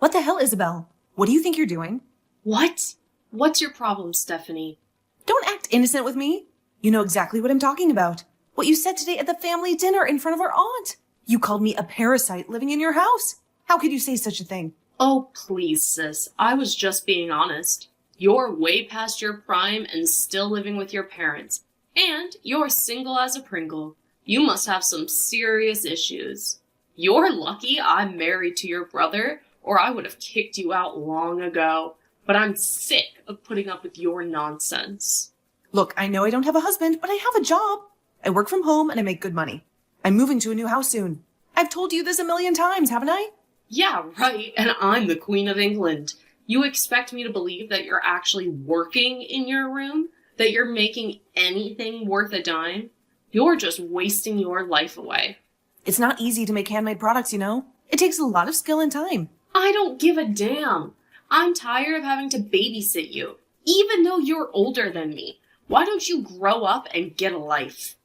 What the hell, Isabel? What do you think you're doing? What? What's your problem, Stephanie? Don't act innocent with me. You know exactly what I'm talking about. What you said today at the family dinner in front of our aunt. You called me a parasite living in your house. How could you say such a thing? Oh, please, sis. I was just being honest. You're way past your prime and still living with your parents. And you're single as a Pringle. You must have some serious issues. You're lucky I'm married to your brother, or I would have kicked you out long ago. But I'm sick of putting up with your nonsense. Look, I know I don't have a husband, but I have a job. I work from home and I make good money. I'm moving to a new house soon. I've told you this a million times, haven't I? Yeah, right, and I'm the Queen of England. You expect me to believe that you're actually working in your room? That you're making anything worth a dime? You're just wasting your life away. It's not easy to make handmade products, you know? It takes a lot of skill and time. I don't give a damn. I'm tired of having to babysit you, even though you're older than me. Why don't you grow up and get a life?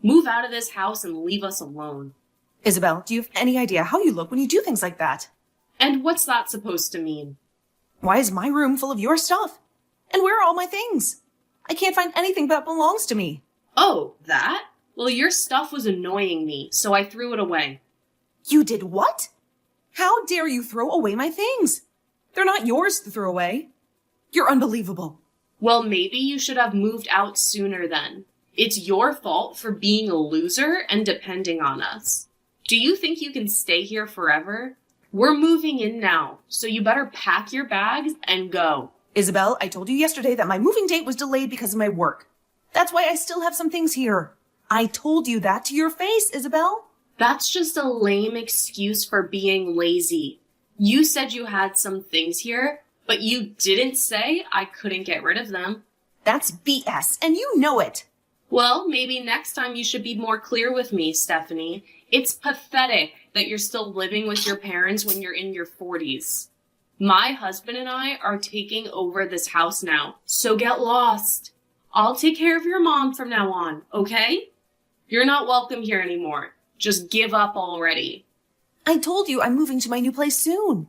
Move out of this house and leave us alone. Isabel, do you have any idea how you look when you do things like that? And what's that supposed to mean? Why is my room full of your stuff? And where are all my things? I can't find anything that belongs to me. Oh, that? Well, your stuff was annoying me, so I threw it away. You did what? How dare you throw away my things? They're not yours to throw away. You're unbelievable. Well, maybe you should have moved out sooner then. It's your fault for being a loser and depending on us. Do you think you can stay here forever? We're moving in now, so you better pack your bags and go. Isabel, I told you yesterday that my moving date was delayed because of my work. That's why I still have some things here. I told you that to your face, Isabel. That's just a lame excuse for being lazy. You said you had some things here, but you didn't say I couldn't get rid of them. That's BS, and you know it. Well, maybe next time you should be more clear with me, Stephanie. It's pathetic that you're still living with your parents when you're in your 40s. My husband and I are taking over this house now, so get lost. I'll take care of your mom from now on, okay? You're not welcome here anymore. Just give up already. I told you I'm moving to my new place soon.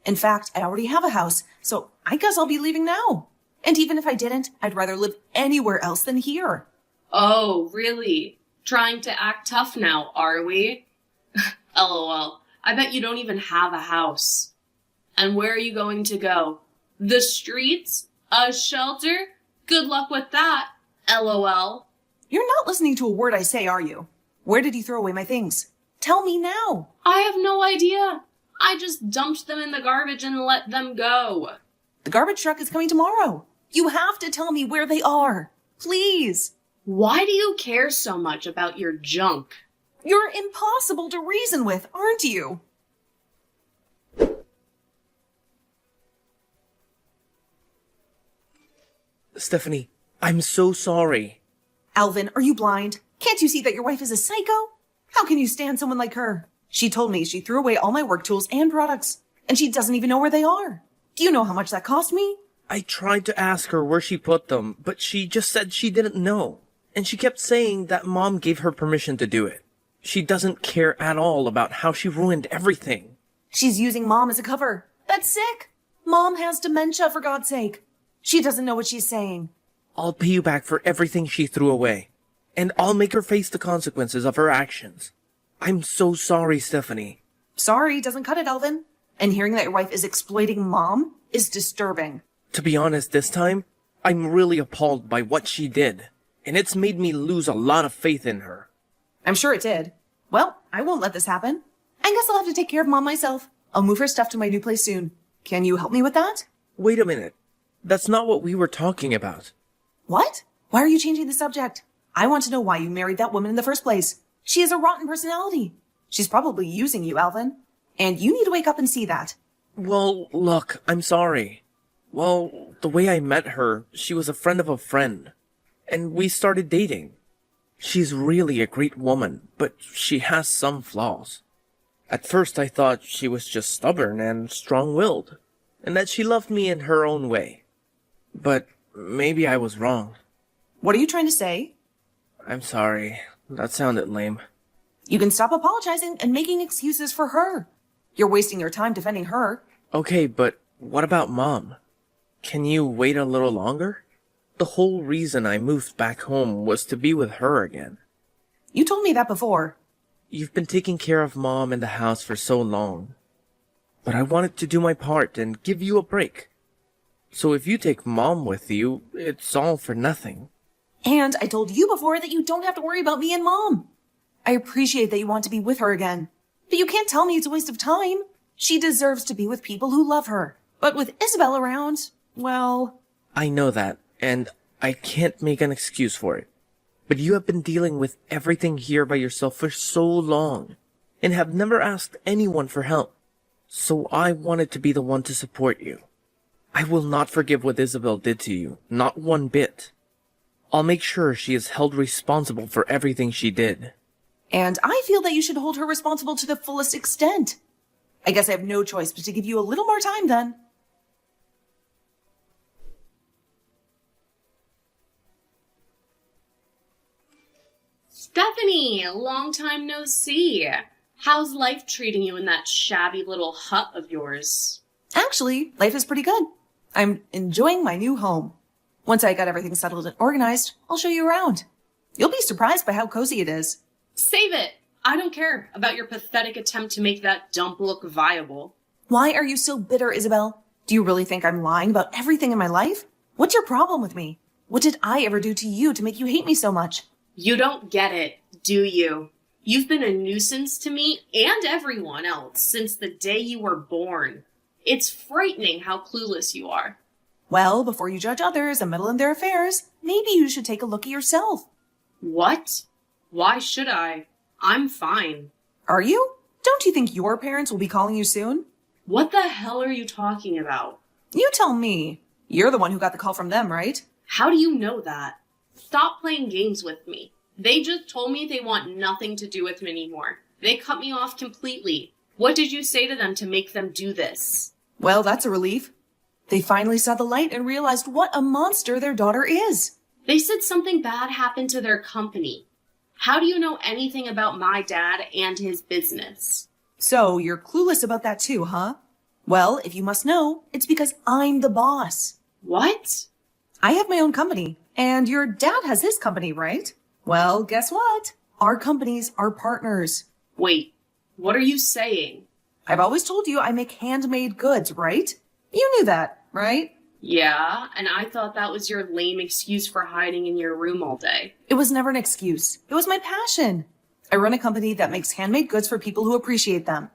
In fact, I already have a house, so I guess I'll be leaving now. And even if I didn't, I'd rather live anywhere else than here. Oh, really? Trying to act tough now, are we? LOL. I bet you don't even have a house. And where are you going to go? The streets? A shelter? Good luck with that. LOL. You're not listening to a word I say, are you? Where did you throw away my things? Tell me now. I have no idea. I just dumped them in the garbage and let them go. The garbage truck is coming tomorrow. You have to tell me where they are. Please. Why do you care so much about your junk? You're impossible to reason with, aren't you? Stephanie, I'm so sorry. Alvin, are you blind? Can't you see that your wife is a psycho? How can you stand someone like her? She told me she threw away all my work tools and products, and she doesn't even know where they are. Do you know how much that cost me? I tried to ask her where she put them, but she just said she didn't know. And she kept saying that Mom gave her permission to do it. She doesn't care at all about how she ruined everything. She's using Mom as a cover. That's sick. Mom has dementia, for God's sake. She doesn't know what she's saying. I'll pay you back for everything she threw away. And I'll make her face the consequences of her actions. I'm so sorry, Stephanie. Sorry doesn't cut it, Alvin. And hearing that your wife is exploiting Mom is disturbing. To be honest this time, I'm really appalled by what she did. And it's made me lose a lot of faith in her. I'm sure it did. Well, I won't let this happen. I guess I'll have to take care of Mom myself. I'll move her stuff to my new place soon. Can you help me with that? Wait a minute. That's not what we were talking about. What? Why are you changing the subject? I want to know why you married that woman in the first place. She has a rotten personality. She's probably using you, Alvin. And you need to wake up and see that. Well, look, I'm sorry. Well, the way I met her, she was a friend of a friend. And we started dating. She's really a great woman, but she has some flaws. At first I thought she was just stubborn and strong-willed, and that she loved me in her own way. But maybe I was wrong. What are you trying to say? I'm sorry. That sounded lame. You can stop apologizing and making excuses for her. You're wasting your time defending her. Okay, but what about Mom? Can you wait a little longer? The whole reason I moved back home was to be with her again. You told me that before. You've been taking care of Mom and the house for so long. But I wanted to do my part and give you a break. So if you take Mom with you, it's all for nothing. And I told you before that you don't have to worry about me and Mom. I appreciate that you want to be with her again. But you can't tell me it's a waste of time. She deserves to be with people who love her. But with Isabel around, well... I know that, and I can't make an excuse for it. But you have been dealing with everything here by yourself for so long, and have never asked anyone for help. So I wanted to be the one to support you. I will not forgive what Isabel did to you, not one bit. I'll make sure she is held responsible for everything she did. And I feel that you should hold her responsible to the fullest extent. I guess I have no choice but to give you a little more time then. Stephanie, long time no see. How's life treating you in that shabby little hut of yours? Actually, life is pretty good. I'm enjoying my new home. Once I got everything settled and organized, I'll show you around. You'll be surprised by how cozy it is. Save it! I don't care about your pathetic attempt to make that dump look viable. Why are you so bitter, Isabel? Do you really think I'm lying about everything in my life? What's your problem with me? What did I ever do to you to make you hate me so much? You don't get it, do you? You've been a nuisance to me and everyone else since the day you were born. It's frightening how clueless you are. Well, before you judge others and meddle in their affairs, maybe you should take a look at yourself. What? Why should I? I'm fine. Are you? Don't you think your parents will be calling you soon? What the hell are you talking about? You tell me. You're the one who got the call from them, right? How do you know that? Stop playing games with me. They just told me they want nothing to do with me anymore. They cut me off completely. What did you say to them to make them do this? Well, that's a relief. They finally saw the light and realized what a monster their daughter is. They said something bad happened to their company. How do you know anything about my dad and his business? So you're clueless about that too, huh? Well, if you must know, it's because I'm the boss. What? I have my own company, and your dad has his company, right? Well, guess what? Our companies are partners. Wait, what are you saying? I've always told you I make handmade goods, right? You knew that, right? Yeah, and I thought that was your lame excuse for hiding in your room all day. It was never an excuse. It was my passion. I run a company that makes handmade goods for people who appreciate them.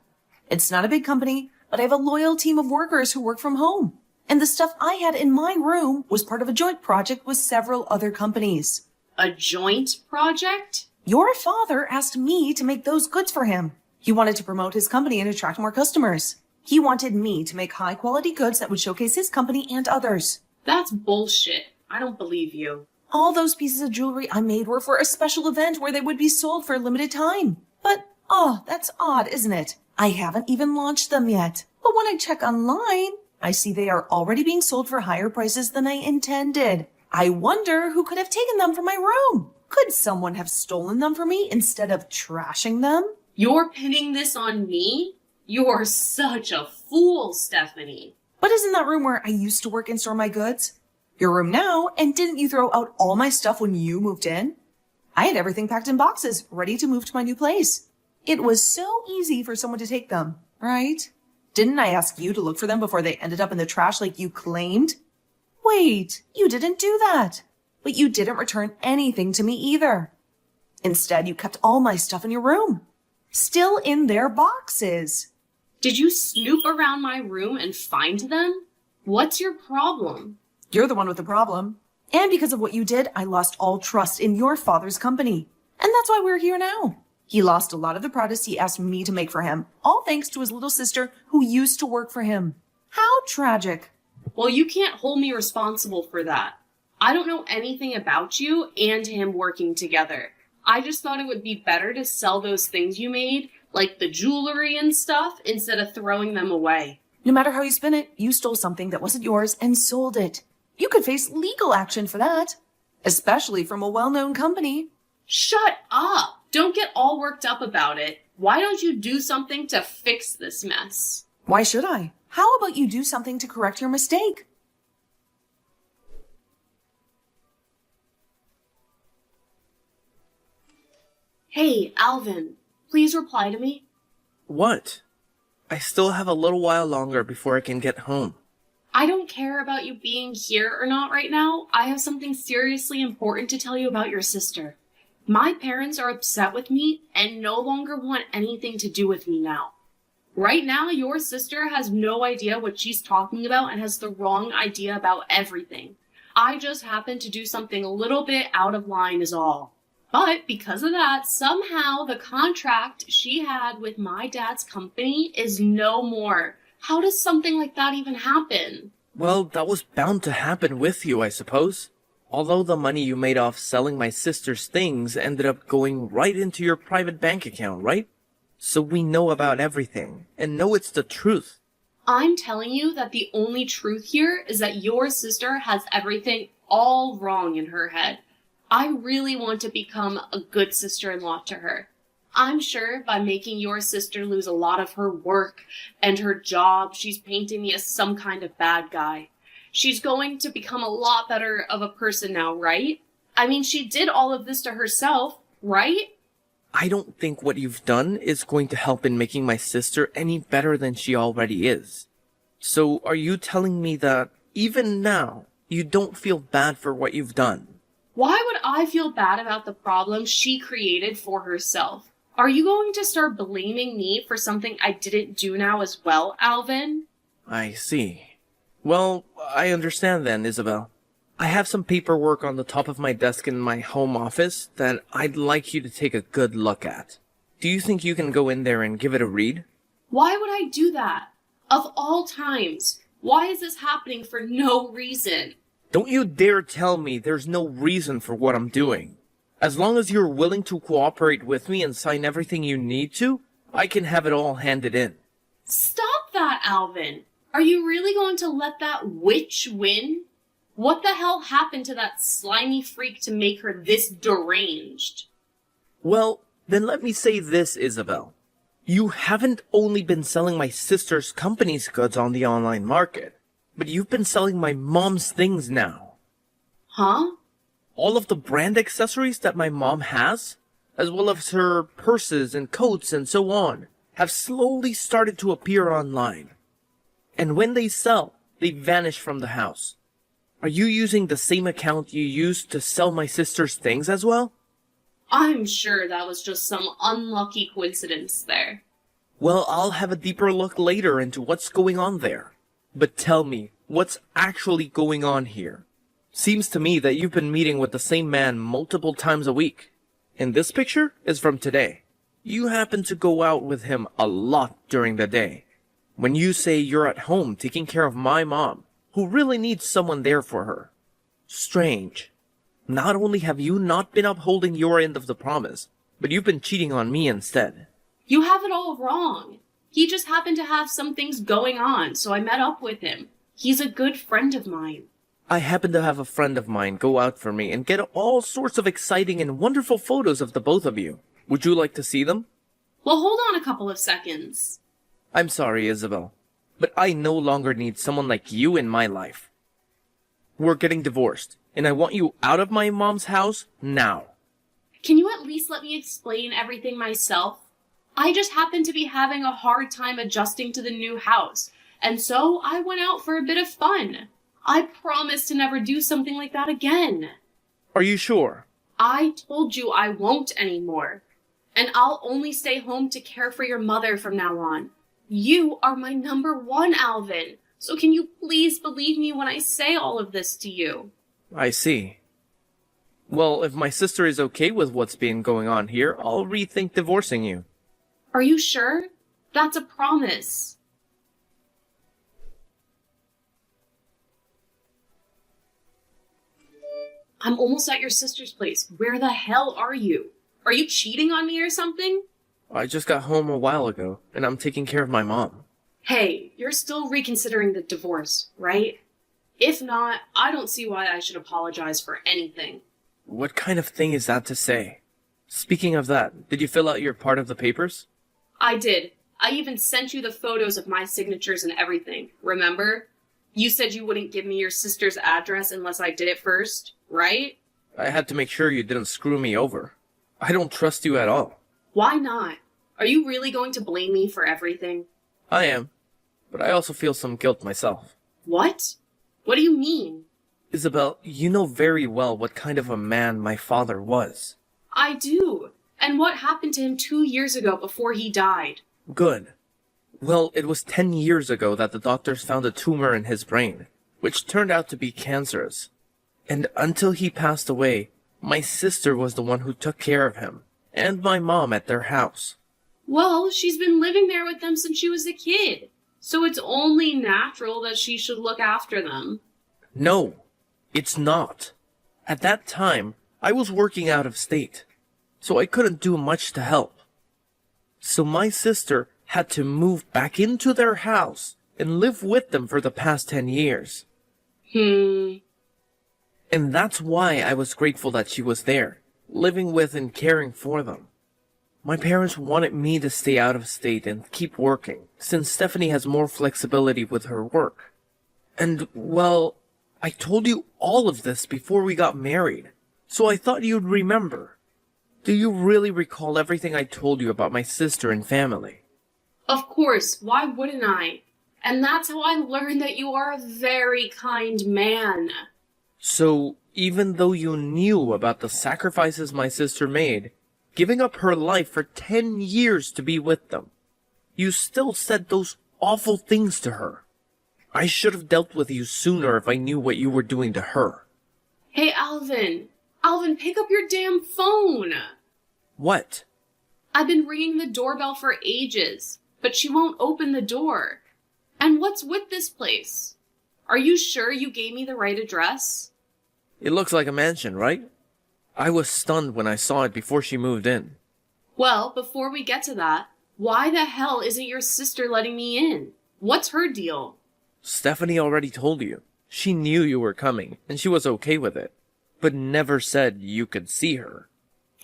It's not a big company, but I have a loyal team of workers who work from home. And the stuff I had in my room was part of a joint project with several other companies. A joint project? Your father asked me to make those goods for him. He wanted to promote his company and attract more customers. He wanted me to make high-quality goods that would showcase his company and others. That's bullshit. I don't believe you. All those pieces of jewelry I made were for a special event where they would be sold for a limited time. But, that's odd, isn't it? I haven't even launched them yet. But when I check online, I see they are already being sold for higher prices than I intended. I wonder who could have taken them from my room. Could someone have stolen them from me instead of trashing them? You're pinning this on me? You're such a fool, Stephanie. But isn't that room where I used to work and store my goods? Your room now, and didn't you throw out all my stuff when you moved in? I had everything packed in boxes, ready to move to my new place. It was so easy for someone to take them, right? Didn't I ask you to look for them before they ended up in the trash like you claimed? Wait, you didn't do that. But you didn't return anything to me either. Instead, you kept all my stuff in your room. Still in their boxes. Did you snoop around my room and find them? What's your problem? You're the one with the problem. And because of what you did, I lost all trust in your father's company. And that's why we're here now. He lost a lot of the products he asked me to make for him, all thanks to his little sister who used to work for him. How tragic. Well, you can't hold me responsible for that. I don't know anything about you and him working together. I just thought it would be better to sell those things you made, like the jewelry and stuff, instead of throwing them away. No matter how you spin it, you stole something that wasn't yours and sold it. You could face legal action for that, especially from a well-known company. Shut up! Don't get all worked up about it. Why don't you do something to fix this mess? Why should I? How about you do something to correct your mistake? Hey, Alvin, please reply to me. What? I still have a little while longer before I can get home. I don't care about you being here or not right now. I have something seriously important to tell you about your sister. My parents are upset with me and no longer want anything to do with me now. Right now, your sister has no idea what she's talking about and has the wrong idea about everything. I just happened to do something a little bit out of line is all. But because of that, somehow the contract she had with my dad's company is no more. How does something like that even happen? Well, that was bound to happen with you, I suppose. Although the money you made off selling my sister's things ended up going right into your private bank account, right? So we know about everything, and know it's the truth. I'm telling you that the only truth here is that your sister has everything all wrong in her head. I really want to become a good sister-in-law to her. I'm sure by making your sister lose a lot of her work and her job, she's painting me as some kind of bad guy. She's going to become a lot better of a person now, right? I mean, she did all of this to herself, right? I don't think what you've done is going to help in making my sister any better than she already is. So are you telling me that, even now, you don't feel bad for what you've done? Why would I feel bad about the problem she created for herself? Are you going to start blaming me for something I didn't do now as well, Alvin? I see. Well, I understand then, Isabel. I have some paperwork on the top of my desk in my home office that I'd like you to take a good look at. Do you think you can go in there and give it a read? Why would I do that? Of all times, why is this happening for no reason? Don't you dare tell me there's no reason for what I'm doing. As long as you're willing to cooperate with me and sign everything you need to, I can have it all handed in. Stop that, Alvin! Are you really going to let that witch win? What the hell happened to that slimy freak to make her this deranged? Well, then let me say this, Isabel. You haven't only been selling my sister's company's goods on the online market, but you've been selling my mom's things now. Huh? All of the brand accessories that my mom has, as well as her purses and coats and so on, have slowly started to appear online. And when they sell, they vanish from the house. Are you using the same account you used to sell my sister's things as well? I'm sure that was just some unlucky coincidence there. Well, I'll have a deeper look later into what's going on there. But tell me, what's actually going on here? Seems to me that you've been meeting with the same man multiple times a week. And this picture is from today. You happen to go out with him a lot during the day. When you say you're at home taking care of my mom, who really needs someone there for her. Strange. Not only have you not been upholding your end of the promise, but you've been cheating on me instead. You have it all wrong. He just happened to have some things going on, so I met up with him. He's a good friend of mine. I happen to have a friend of mine go out for me and get all sorts of exciting and wonderful photos of the both of you. Would you like to see them? Well, hold on a couple of seconds. I'm sorry, Isabel, but I no longer need someone like you in my life. We're getting divorced, and I want you out of my mom's house now. Can you at least let me explain everything myself? I just happened to be having a hard time adjusting to the new house, and so I went out for a bit of fun. I promise to never do something like that again. Are you sure? I told you I won't anymore. And I'll only stay home to care for your mother from now on. You are my number one, Alvin. So can you please believe me when I say all of this to you? I see. Well, if my sister is okay with what's been going on here, I'll rethink divorcing you. Are you sure? That's a promise. I'm almost at your sister's place. Where the hell are you? Are you cheating on me or something? I just got home a while ago, and I'm taking care of my mom. Hey, you're still reconsidering the divorce, right? If not, I don't see why I should apologize for anything. What kind of thing is that to say? Speaking of that, did you fill out your part of the papers? I did, I even sent you the photos of my signatures and everything, remember? You said you wouldn't give me your sister's address unless I did it first, right? I had to make sure you didn't screw me over. I don't trust you at all. Why not? Are you really going to blame me for everything? I am, but I also feel some guilt myself. What? What do you mean? Isabel, you know very well what kind of a man my father was. I do. And what happened to him 2 years ago before he died? Good. Well, it was 10 years ago that the doctors found a tumor in his brain, which turned out to be cancerous. And until he passed away, my sister was the one who took care of him, and my mom at their house. Well, she's been living there with them since she was a kid, so it's only natural that she should look after them. No, it's not. At that time, I was working out of state, so I couldn't do much to help. So my sister had to move back into their house and live with them for the past 10 years. And that's why I was grateful that she was there, living with and caring for them. My parents wanted me to stay out of state and keep working, since Stephanie has more flexibility with her work. And, well, I told you all of this before we got married, so I thought you'd remember. Do you really recall everything I told you about my sister and family? Of course, why wouldn't I? And that's how I learned that you are a very kind man. So, even though you knew about the sacrifices my sister made, giving up her life for 10 years to be with them, you still said those awful things to her. I should have dealt with you sooner if I knew what you were doing to her. Hey, Alvin. Alvin, pick up your damn phone. What? I've been ringing the doorbell for ages, but she won't open the door. And what's with this place? Are you sure you gave me the right address? It looks like a mansion, right? I was stunned when I saw it before she moved in. Well, before we get to that, why the hell isn't your sister letting me in? What's her deal? Stephanie already told you. She knew you were coming, and she was okay with it, but never said you could see her.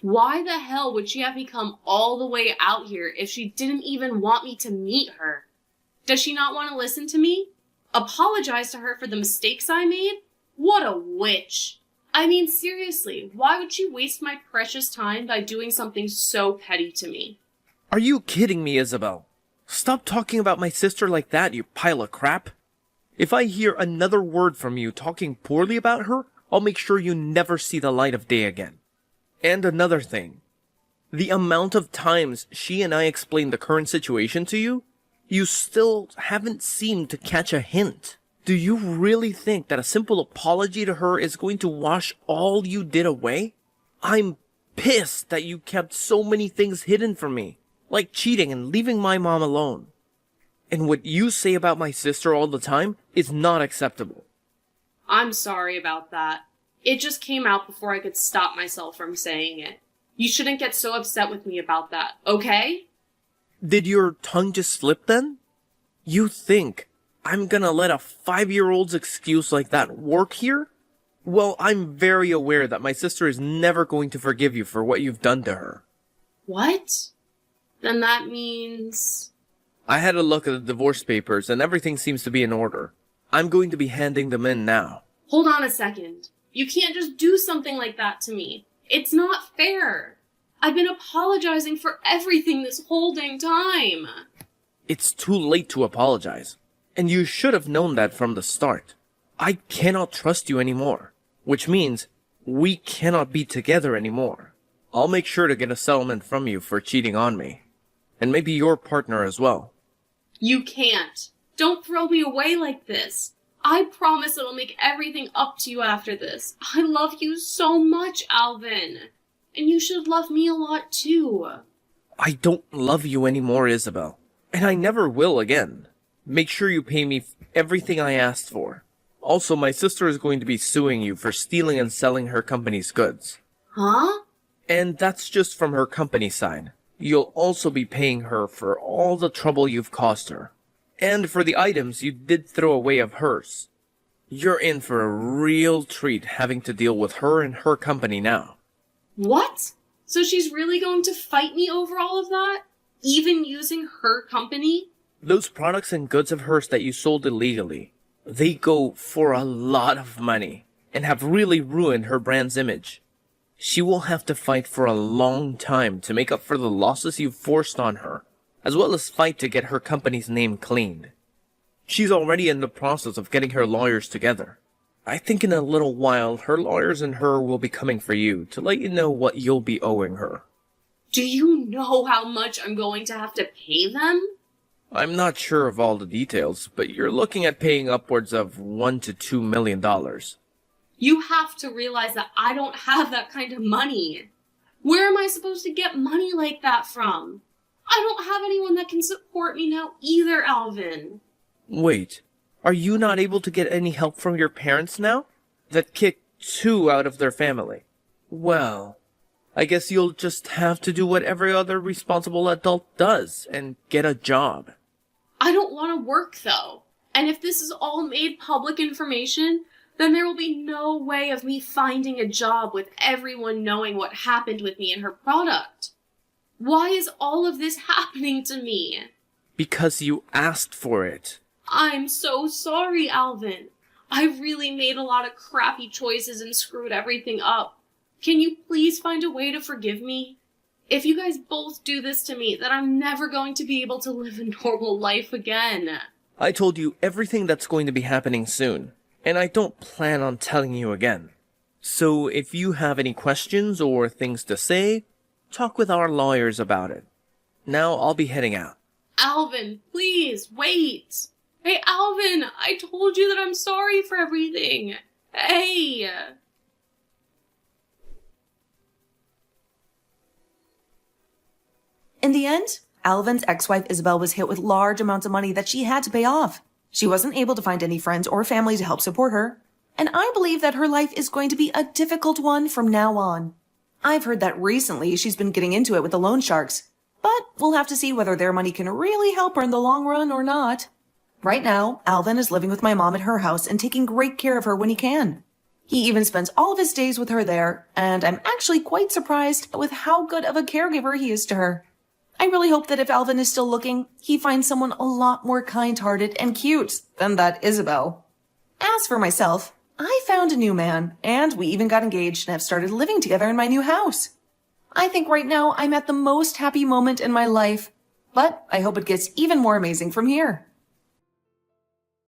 Why the hell would she have me come all the way out here if she didn't even want me to meet her? Does she not want to listen to me? Apologize to her for the mistakes I made? What a witch! I mean, seriously, why would she waste my precious time by doing something so petty to me? Are you kidding me, Isabel? Stop talking about my sister like that, you pile of crap. If I hear another word from you talking poorly about her, I'll make sure you never see the light of day again. And another thing. The amount of times she and I explained the current situation to you, you still haven't seemed to catch a hint. Do you really think that a simple apology to her is going to wash all you did away? I'm pissed that you kept so many things hidden from me, like cheating and leaving my mom alone. And what you say about my sister all the time is not acceptable. I'm sorry about that. It just came out before I could stop myself from saying it. You shouldn't get so upset with me about that, okay? Did your tongue just slip then? You think I'm gonna let a 5-year-old's excuse like that work here? Well, I'm very aware that my sister is never going to forgive you for what you've done to her. What? Then that means... I had a look at the divorce papers and everything seems to be in order. I'm going to be handing them in now. Hold on a second. You can't just do something like that to me. It's not fair. I've been apologizing for everything this whole dang time. It's too late to apologize. And you should have known that from the start. I cannot trust you anymore. Which means we cannot be together anymore. I'll make sure to get a settlement from you for cheating on me. And maybe your partner as well. You can't. Don't throw me away like this. I promise it'll make everything up to you after this. I love you so much, Alvin. And you should love me a lot too. I don't love you anymore, Isabel. And I never will again. Make sure you pay me everything I asked for. Also, my sister is going to be suing you for stealing and selling her company's goods. Huh? And that's just from her company side. You'll also be paying her for all the trouble you've caused her. And for the items you did throw away of hers. You're in for a real treat having to deal with her and her company now. What? So she's really going to fight me over all of that? Even using her company? Those products and goods of hers that you sold illegally, they go for a lot of money and have really ruined her brand's image. She will have to fight for a long time to make up for the losses you've forced on her, as well as fight to get her company's name cleaned. She's already in the process of getting her lawyers together. I think in a little while, her lawyers and her will be coming for you to let you know what you'll be owing her. Do you know how much I'm going to have to pay them? I'm not sure of all the details, but you're looking at paying upwards of $1 to $2 million. You have to realize that I don't have that kind of money. Where am I supposed to get money like that from? I don't have anyone that can support me now either, Alvin. Wait, are you not able to get any help from your parents now? That kicked 2 out of their family. Well, I guess you'll just have to do what every other responsible adult does and get a job. I don't want to work, though. And if this is all made public information, then there will be no way of me finding a job with everyone knowing what happened with me and her product. Why is all of this happening to me? Because you asked for it. I'm so sorry, Alvin. I really made a lot of crappy choices and screwed everything up. Can you please find a way to forgive me? If you guys both do this to me, then I'm never going to be able to live a normal life again. I told you everything that's going to be happening soon, and I don't plan on telling you again. So if you have any questions or things to say, talk with our lawyers about it. Now I'll be heading out. Alvin, please, wait. Hey, Alvin, I told you that I'm sorry for everything. Hey. In the end, Alvin's ex-wife Isabel was hit with large amounts of money that she had to pay off. She wasn't able to find any friends or family to help support her, and I believe that her life is going to be a difficult one from now on. I've heard that recently she's been getting into it with the loan sharks, but we'll have to see whether their money can really help her in the long run or not. Right now, Alvin is living with my mom at her house and taking great care of her when he can. He even spends all of his days with her there, and I'm actually quite surprised with how good of a caregiver he is to her. I really hope that if Alvin is still looking, he finds someone a lot more kind-hearted and cute than that Isabel. As for myself, I found a new man, and we even got engaged and have started living together in my new house. I think right now I'm at the most happy moment in my life, but I hope it gets even more amazing from here.